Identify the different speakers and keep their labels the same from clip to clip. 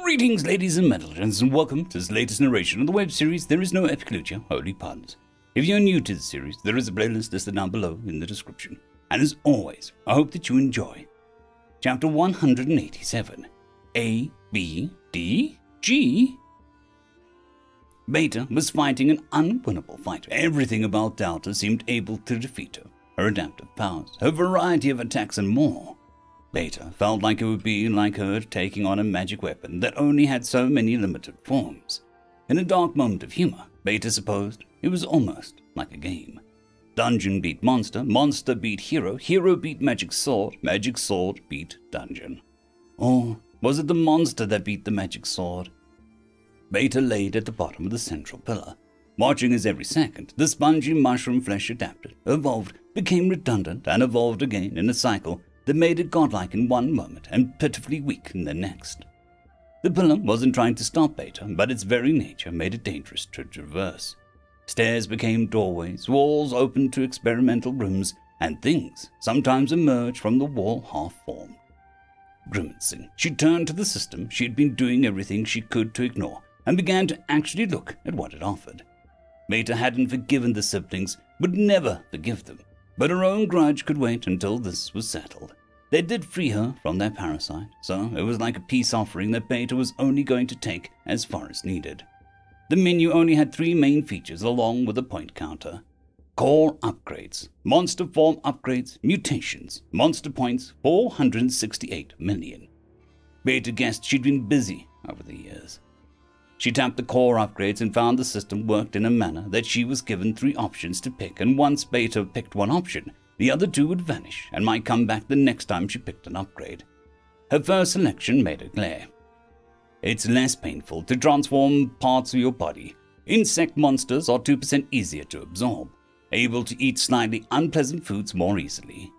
Speaker 1: Greetings, ladies and gentlemen, and welcome to this latest narration of the web series There Is No Epic Lucha, Holy Puns. If you're new to the series, there is a playlist listed down below in the description. And as always, I hope that you enjoy. Chapter 187, A, B, D, G. Beta was fighting an unwinnable fight. Everything about Delta seemed able to defeat her. Her adaptive powers, her variety of attacks, and more. Beta felt like it would be like her taking on a magic weapon that only had so many limited forms. In a dark moment of humor, Beta supposed it was almost like a game. Dungeon beat monster, monster beat hero, hero beat magic sword beat dungeon. Or was it the monster that beat the magic sword? Beta laid at the bottom of the central pillar, watching as every second the spongy mushroom flesh adapted, evolved, became redundant, and evolved again in a cycle that made it godlike in one moment and pitifully weak in the next. The pillar wasn't trying to stop Beta, but its very nature made it dangerous to traverse. Stairs became doorways, walls opened to experimental rooms, and things sometimes emerged from the wall half-formed. Grimacing, she turned to the system she had been doing everything she could to ignore and began to actually look at what it offered. Beta hadn't forgiven the siblings, would never forgive them, but her own grudge could wait until this was settled. They did free her from their parasite, so it was like a peace offering that Beta was only going to take as far as needed. The menu only had 3 main features along with a point counter. Core upgrades, monster form upgrades, mutations, monster points 468 million. Beta guessed she'd been busy over the years. She tapped the core upgrades and found the system worked in a manner that she was given 3 options to pick, and once Beta picked one option, the other 2 would vanish and might come back the next time she picked an upgrade. Her first selection made her glare. It's less painful to transform parts of your body. Insect monsters are 2% easier to absorb, able to eat slightly unpleasant foods more easily.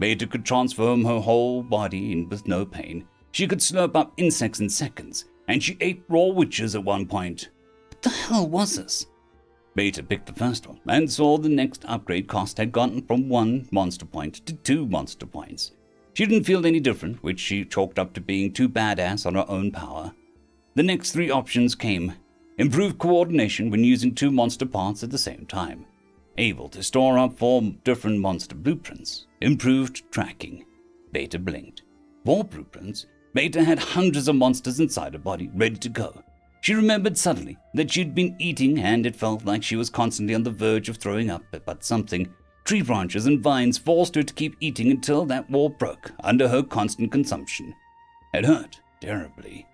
Speaker 1: Beta could transform her whole body with no pain. She could slurp up insects in seconds, and she ate raw witches at one point. What the hell was this? Beta picked the first one and saw the next upgrade cost had gone from 1 monster point to 2 monster points. She didn't feel any different, which she chalked up to being too badass on her own power. The next 3 options came: improved coordination when using 2 monster parts at the same time, able to store up 4 different monster blueprints, improved tracking. Beta blinked. 4 blueprints? Beta had hundreds of monsters inside her body, ready to go. She remembered suddenly that she'd been eating, and it felt like she was constantly on the verge of throwing up, but something, tree branches and vines, forced her to keep eating until that wall broke under her constant consumption. It hurt terribly.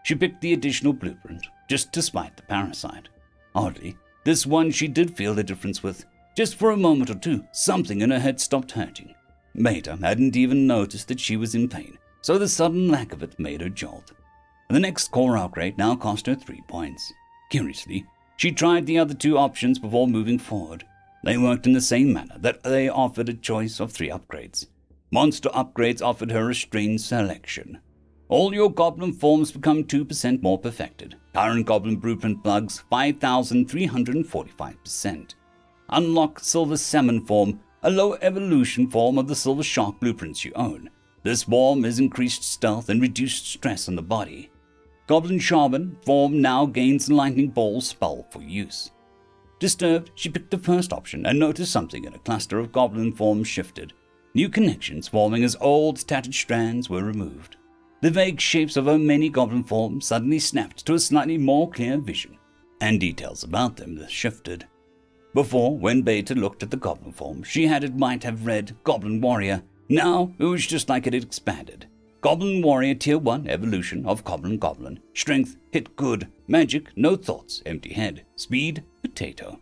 Speaker 1: She picked the additional blueprint, just to spite the parasite. Oddly, this one she did feel the difference with. Just for a moment or 2, something in her head stopped hurting. Beta hadn't even noticed that she was in pain, so the sudden lack of it made her jolt. The next core upgrade now cost her 3 points. Curiously, she tried the other 2 options before moving forward. They worked in the same manner that they offered a choice of 3 upgrades. Monster upgrades offered her a strange selection. All your goblin forms become 2% more perfected. Current goblin blueprint bugs 5,345%. Unlock silver salmon form, a low evolution form of the silver shark blueprints you own. This form is increased stealth and reduced stress on the body. Goblin Shaman form now gains lightning ball spell for use. Disturbed, she picked the first option and noticed something in a cluster of goblin forms shifted. New connections forming as old tattered strands were removed. The vague shapes of her many goblin forms suddenly snapped to a slightly more clear vision, and details about them shifted. Before, when Beta looked at the goblin form, she might have read Goblin Warrior. Now, it was just like it had expanded. Goblin Warrior Tier 1 evolution of Goblin. Strength, hit good. Magic, no thoughts, empty head. Speed, potato.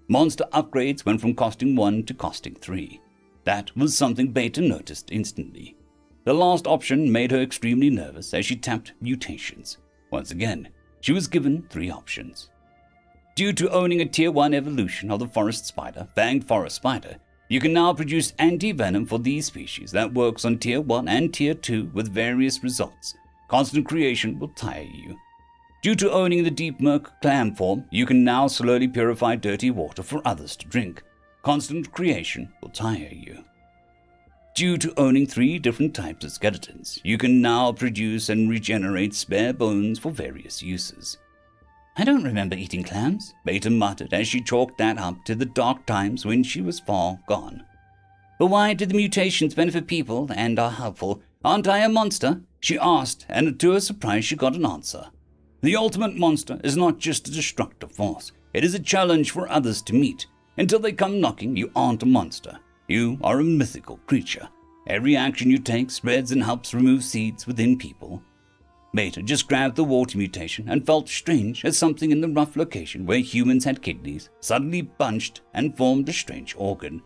Speaker 1: Monster upgrades went from costing 1 to costing 3. That was something Beta noticed instantly. The last option made her extremely nervous as she tapped mutations. Once again, she was given 3 options. Due to owning a Tier 1 evolution of the forest spider, Fanged Forest Spider, you can now produce anti-venom for these species that works on Tier 1 and Tier 2 with various results. Constant creation will tire you. Due to owning the Deep Murk clam form, you can now slowly purify dirty water for others to drink. Constant creation will tire you. Due to owning 3 different types of skeletons, you can now produce and regenerate spare bones for various uses. I don't remember eating clams, Beta muttered as she chalked that up to the dark times when she was far gone. But why do the mutations benefit people and are helpful? Aren't I a monster? She asked, and to her surprise she got an answer. The ultimate monster is not just a destructive force. It is a challenge for others to meet. Until they come knocking, you aren't a monster. You are a mythical creature. Every action you take spreads and helps remove seeds within people. Beta just grabbed the water mutation and felt strange as something in the rough location where humans had kidneys suddenly bunched and formed a strange organ.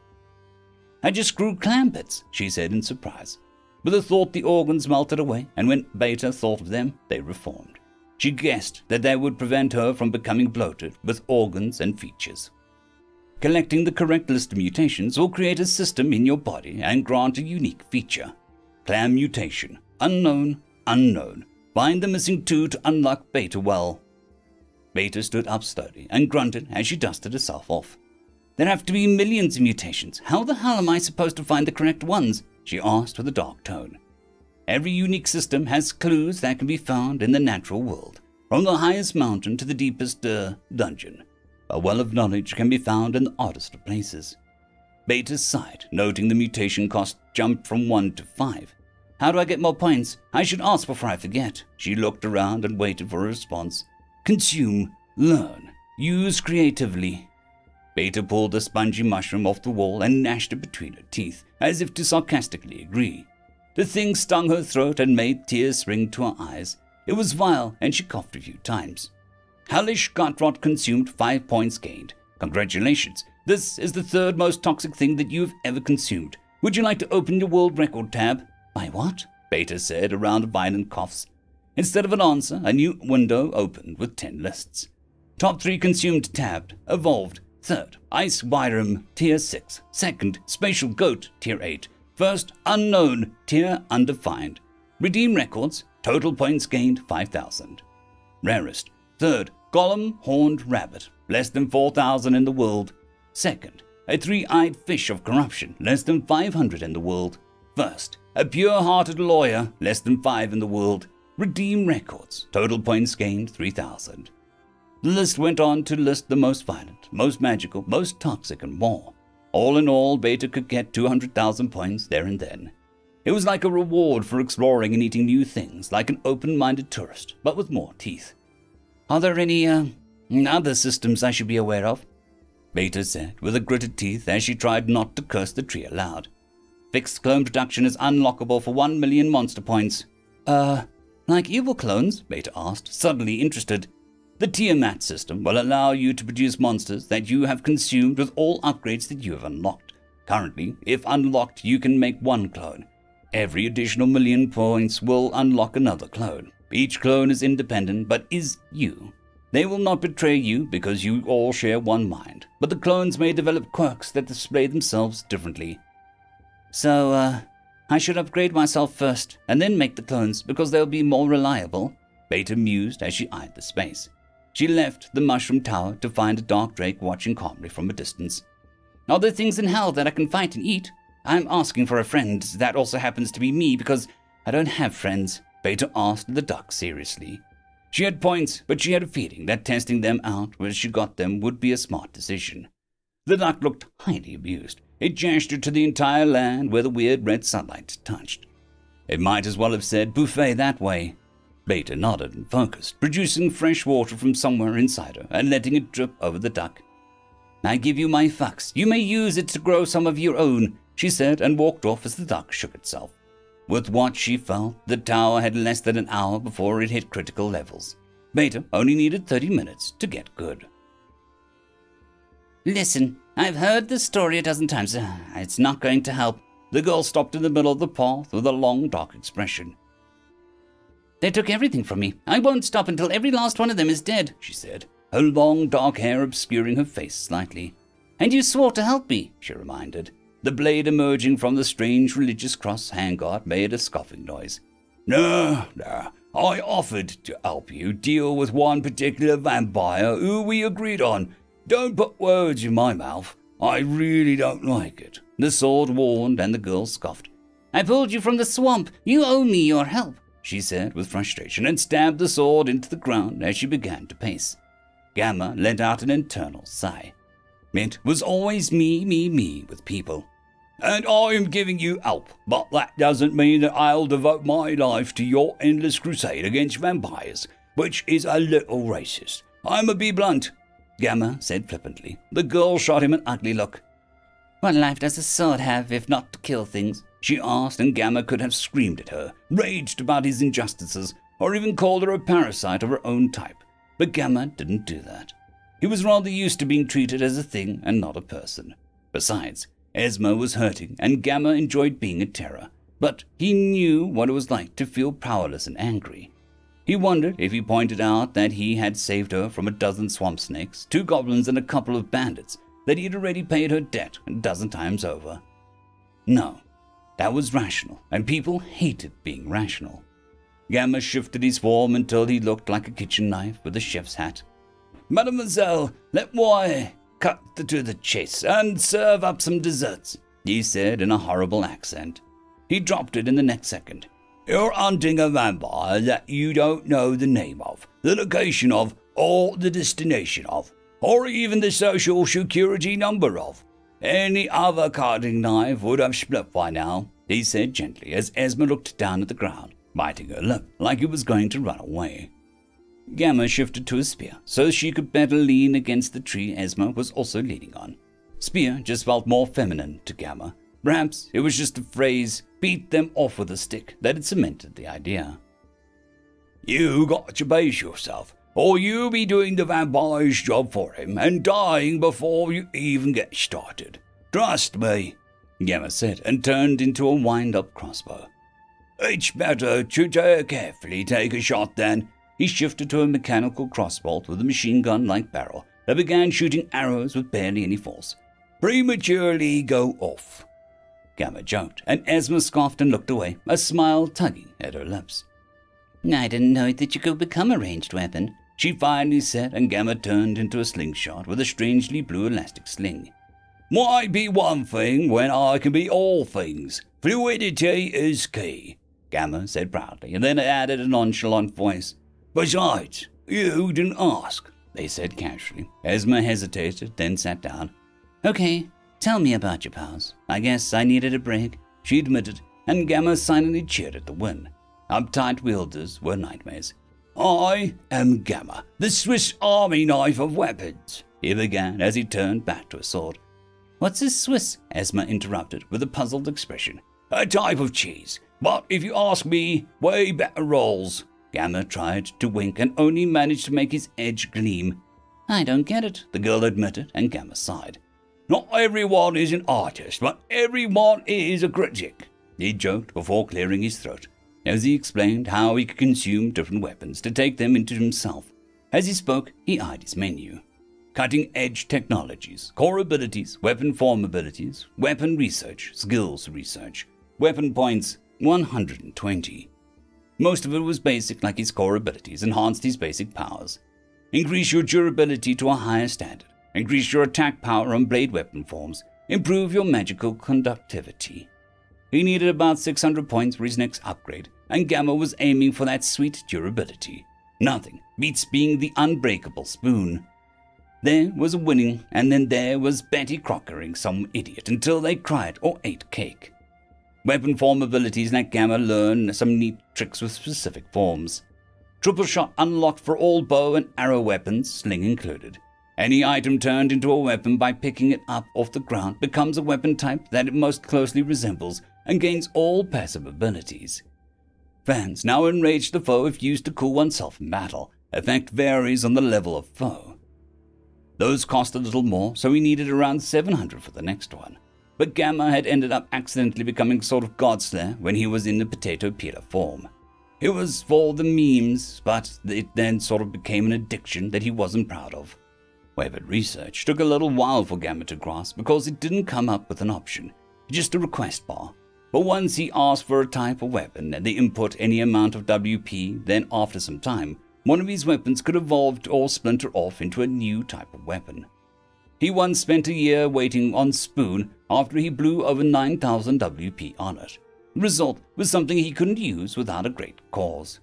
Speaker 1: I just grew clam bits, she said in surprise. With the thought the organs melted away, and when Beta thought of them, they reformed. She guessed that they would prevent her from becoming bloated with organs and features. Collecting the correct list of mutations will create a system in your body and grant a unique feature. Clam mutation. Unknown. Unknown. Find the missing 2 to unlock Beta well. Beta stood up slowly and grunted as she dusted herself off. There have to be millions of mutations. How the hell am I supposed to find the correct ones? She asked with a dark tone. Every unique system has clues that can be found in the natural world, from the highest mountain to the deepest dungeon. A well of knowledge can be found in the oddest of places. Beta sighed, noting the mutation cost jumped from 1 to 5. How do I get more points? I should ask before I forget. She looked around and waited for a response. Consume, learn, use creatively. Beta pulled a spongy mushroom off the wall and gnashed it between her teeth, as if to sarcastically agree. The thing stung her throat and made tears spring to her eyes. It was vile, and she coughed a few times. Hellish gut rot consumed, 5 points gained. Congratulations. This is the 3rd most toxic thing that you've ever consumed. Would you like to open your world record tab? My what? Beta said around violent coughs. Instead of an answer, a new window opened with 10 lists. Top 3 consumed tabbed. Evolved. 3rd, Ice Byram, Tier 6. 2nd, Spatial Goat, Tier 8. 1st, Unknown, Tier Undefined. Redeem records, total points gained 5,000. Rarest, 3rd, Golem Horned Rabbit, less than 4,000 in the world. 2nd, a 3-eyed fish of corruption, less than 500 in the world. 1st, a pure-hearted lawyer, less than 5 in the world. Redeem records, total points gained 3,000. The list went on to list the most violent, most magical, most toxic, and more. All in all, Beta could get 200,000 points there and then. It was like a reward for exploring and eating new things, like an open-minded tourist, but with more teeth. Are there any, other systems I should be aware of? Beta said, with a gritted teeth as she tried not to curse the tree aloud. Fixed clone production is unlockable for 1 million monster points. Like evil clones? Beta asked, suddenly interested. The Tiamat system will allow you to produce monsters that you have consumed with all upgrades that you have unlocked. Currently, if unlocked, you can make 1 clone. Every additional million points will unlock another clone. Each clone is independent, but is you. They will not betray you because you all share one mind, but the clones may develop quirks that display themselves differently. So, I should upgrade myself first, and then make the clones, because they'll be more reliable. Beta mused as she eyed the space. She left the mushroom tower to find a dark drake watching calmly from a distance. Are there things in hell that I can fight and eat? I'm asking for a friend that also happens to be me because I don't have friends, Beta asked the duck seriously. She had points, but she had a feeling that testing them out where she got them would be a smart decision. The duck looked highly amused. It gestured to the entire land where the weird red sunlight touched. It might as well have said buffet that way. Beta nodded and focused, producing fresh water from somewhere inside her and letting it drip over the duck. I give you my fucks. You may use it to grow some of your own, she said and walked off as the duck shook itself. With what she felt, the tower had less than an hour before it hit critical levels. Beta only needed 30 minutes to get good. Listen, I've heard this story a dozen times. It's not going to help. The girl stopped in the middle of the path with a long, dark expression. They took everything from me. I won't stop until every last one of them is dead, she said, her long, dark hair obscuring her face slightly. And you swore to help me, she reminded. The blade emerging from the strange religious cross handguard made a scoffing noise. No, I offered to help you deal with one particular vampire who we agreed on. Don't put words in my mouth. I really don't like it. The sword warned and the girl scoffed. I pulled you from the swamp. You owe me your help, she said with frustration, and stabbed the sword into the ground as she began to pace. Gamma let out an internal sigh. It was always me with people. And I am giving you help, but that doesn't mean that I'll devote my life to your endless crusade against vampires, which is a little racist. I'ma be blunt, Gamma said flippantly. The girl shot him an ugly look. What life does a sword have if not to kill things? She asked, and Gamma could have screamed at her, raged about his injustices, or even called her a parasite of her own type. But Gamma didn't do that. He was rather used to being treated as a thing and not a person. Besides, Esma was hurting, and Gamma enjoyed being a terror, but he knew what it was like to feel powerless and angry. He wondered if he pointed out that he had saved her from a dozen swamp snakes, 2 goblins, and a couple of bandits, that he had already paid her debt a dozen times over. No, that was rational, and people hated being rational. Gamma shifted his form until he looked like a kitchen knife with a chef's hat. Mademoiselle, let moi cut to the chase and serve up some desserts, he said in a horrible accent. He dropped it in the next second. You're hunting a vampire that you don't know the name of, the location of, or the destination of, or even the social security number of. Any other cutting knife would have split by now, he said gently as Esma looked down at the ground, biting her lip like he was going to run away. Gamma shifted to a spear so she could better lean against the tree Esma was also leaning on. Spear just felt more feminine to Gamma. Perhaps it was just a phrase, beat them off with a stick, that had cemented the idea. You got to pace yourself, or you'll be doing the vampire's job for him and dying before you even get started. Trust me, Gamma said, and turned into a wind-up crossbow. It's better to carefully take a shot then. He shifted to a mechanical crossbolt with a machine gun-like barrel that began shooting arrows with barely any force. Prematurely go off. Gamma joked, and Esma scoffed and looked away, a smile tugging at her lips. I didn't know that you could become a ranged weapon, she finally said, and Gamma turned into a slingshot with a strangely blue elastic sling. Might be one thing when I can be all things. Fluidity is key, Gamma said proudly, and then added a nonchalant voice. Besides, you didn't ask, they said casually. Esma hesitated, then sat down. Okay, tell me about your pals. I guess I needed a break, she admitted, and Gamma silently cheered at the win. Uptight wielders were nightmares. I am Gamma, the Swiss Army knife of weapons, he began as he turned back to his sword. What's a Swiss? Esma interrupted with a puzzled expression. A type of cheese, but if you ask me, way better rolls. Gamma tried to wink and only managed to make his edge gleam. I don't get it, the girl admitted, and Gamma sighed. Not everyone is an artist, but everyone is a critic, he joked before clearing his throat, as he explained how he could consume different weapons to take them into himself. As he spoke, he eyed his menu. Cutting-edge technologies, core abilities, weapon form abilities, weapon research, skills research, weapon points 120. Most of it was basic, like his core abilities enhanced his basic powers. Increase your durability to a higher standard. Increase your attack power on blade weapon forms. Improve your magical conductivity. He needed about 600 points for his next upgrade, and Gamma was aiming for that sweet durability. Nothing beats being the unbreakable spoon. There was a winning, and then there was Betty Crockering some idiot until they cried or ate cake. Weapon form abilities let Gamma learn some neat tricks with specific forms. Triple shot unlocked for all bow and arrow weapons, sling included. Any item turned into a weapon by picking it up off the ground becomes a weapon type that it most closely resembles and gains all passive abilities. Fans now enrage the foe if used to cool oneself in battle. Effect varies on the level of foe. Those cost a little more, so he needed around 700 for the next one. But Gamma had ended up accidentally becoming sort of Godslayer when he was in the potato peeler form. It was for the memes, but it then sort of became an addiction that he wasn't proud of. Weapon research took a little while for Gamma to grasp because it didn't come up with an option, just a request bar. But once he asked for a type of weapon and they input any amount of WP, then after some time, one of his weapons could evolve or splinter off into a new type of weapon. He once spent a year waiting on Spoon after he blew over 9,000 WP on it. The result was something he couldn't use without a great cause.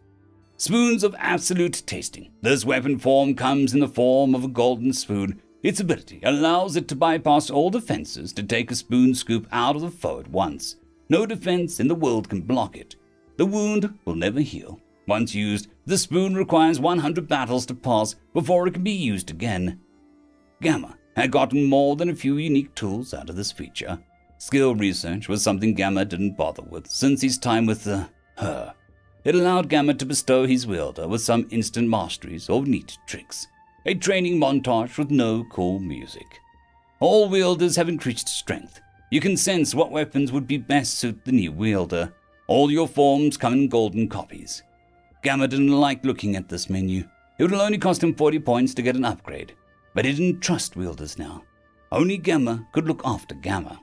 Speaker 1: Spoons of absolute tasting. This weapon form comes in the form of a golden spoon. Its ability allows it to bypass all defenses to take a spoon scoop out of the foe at once. No defense in the world can block it. The wound will never heal. Once used, the spoon requires 100 battles to pass before it can be used again. Gamma had gotten more than a few unique tools out of this feature. Skill research was something Gamma didn't bother with since his time with her. It allowed Gamma to bestow his wielder with some instant masteries or neat tricks. A training montage with no cool music. All wielders have increased strength. You can sense what weapons would be best suit the new wielder. All your forms come in golden copies. Gamma didn't like looking at this menu. It would only cost him 40 points to get an upgrade. But he didn't trust wielders now. Only Gamma could look after Gamma.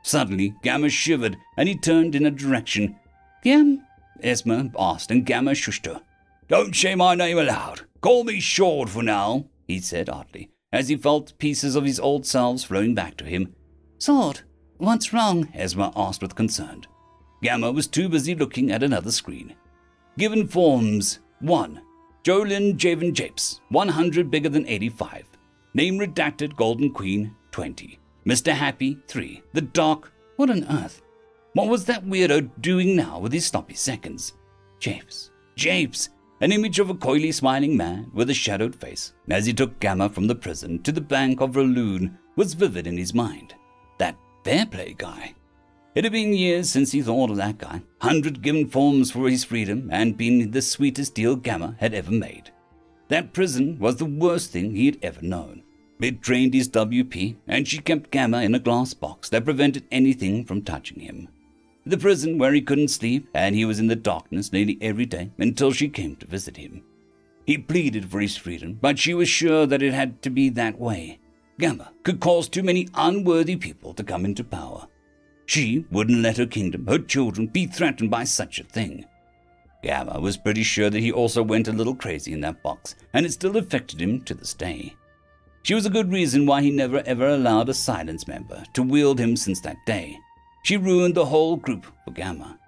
Speaker 1: Suddenly, Gamma shivered and he turned in a direction. "Gam?" Esma asked, and Gamma shushed her. "Don't say my name aloud. Call me Sword for now," he said oddly, as he felt pieces of his old selves flowing back to him. "Sword? What's wrong?" Esma asked with concern. Gamma was too busy looking at another screen. Given forms: 1. Jolyn Javen Japes, 100 bigger than 85. Name redacted, Golden Queen, 20. Mr. Happy, 3. The Dark. What on earth? What was that weirdo doing now with his sloppy seconds? Japes. An image of a coyly smiling man with a shadowed face, as he took Gamma from the prison to the bank of Raloon, was vivid in his mind. That Fairplay guy. It had been years since he thought of that guy. 100 given forms for his freedom, and been the sweetest deal Gamma had ever made. That prison was the worst thing he had ever known. It drained his WP, and she kept Gamma in a glass box that prevented anything from touching him. The prison where he couldn't sleep, and he was in the darkness nearly every day until she came to visit him. He pleaded for his freedom, but she was sure that it had to be that way. Gamma could cause too many unworthy people to come into power. She wouldn't let her kingdom, her children, be threatened by such a thing. Gamma was pretty sure that he also went a little crazy in that box, and it still affected him to this day. She was a good reason why he never ever allowed a Silence member to wield him since that day. She ruined the whole group for Gamma.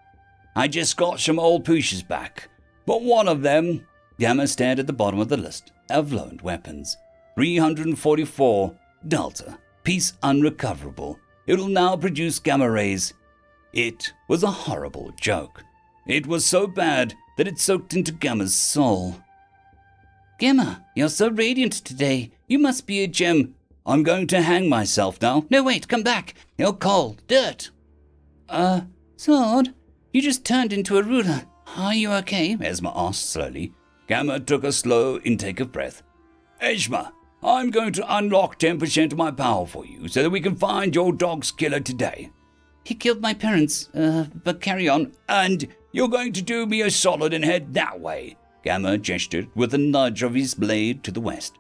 Speaker 1: "I just got some old pieces back, but one of them..." Gamma stared at the bottom of the list of loaned weapons. 344, Delta, piece unrecoverable. It will now produce gamma rays. It was a horrible joke. It was so bad that it soaked into Gamma's soul. "Gamma, you're so radiant today. You must be a gem." "I'm going to hang myself now." "No, wait, come back. You're cold. Dirt." Sword, you just turned into a ruler. Are you okay?" Esma asked slowly. Gamma took a slow intake of breath. "Esma, I'm going to unlock 10% of my power for you so that we can find your dog's killer today." "He killed my parents, but carry on." "And you're going to do me a solid and head that way." Gamma gestured with a nudge of his blade to the west.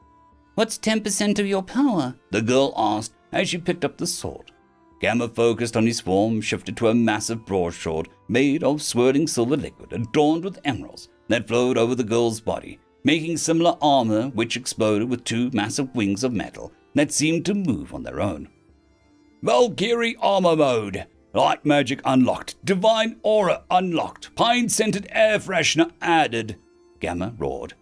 Speaker 1: "What's 10% of your power?" the girl asked as she picked up the sword. Gamma focused on his form, shifted to a massive broadsword made of swirling silver liquid adorned with emeralds that flowed over the girl's body, making similar armor which exploded with 2 massive wings of metal that seemed to move on their own. "Valkyrie armor mode. Light magic unlocked. Divine aura unlocked. Pine-scented air freshener added." Gamma roared.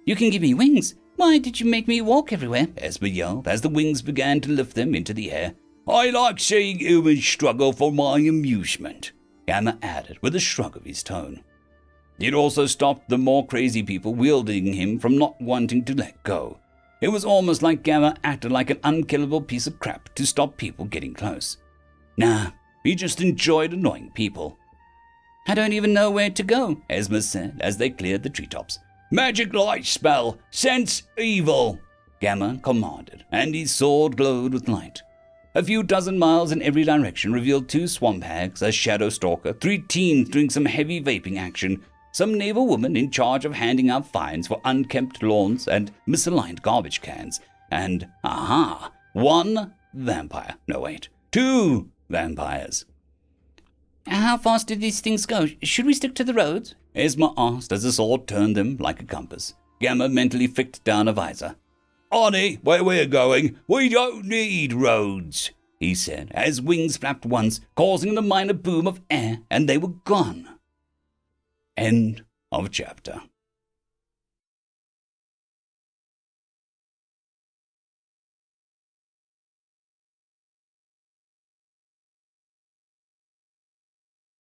Speaker 1: "You can give me wings. Why did you make me walk everywhere?" Esma yelled as the wings began to lift them into the air. "I like seeing humans struggle for my amusement," Gamma added with a shrug of his tone. It also stopped the more crazy people wielding him from not wanting to let go. It was almost like Gamma acted like an unkillable piece of crap to stop people getting close. Nah, he just enjoyed annoying people. "I don't even know where to go," Esma said as they cleared the treetops. "Magic light spell, sense evil," Gamma commanded, and his sword glowed with light. A few dozen miles in every direction revealed 2 swamp hags, a shadow stalker, 3 teens doing some heavy vaping action, some naval woman in charge of handing out fines for unkempt lawns and misaligned garbage cans, and, 1 vampire. No, wait, 2 vampires. "How fast did these things go? Should we stick to the roads?" Esma asked as the sword turned them like a compass. Gamma mentally flicked down a visor. "Honey, where we're going, we don't need roads." he said, as wings flapped once, causing the minor boom of air, and they were gone. End of chapter.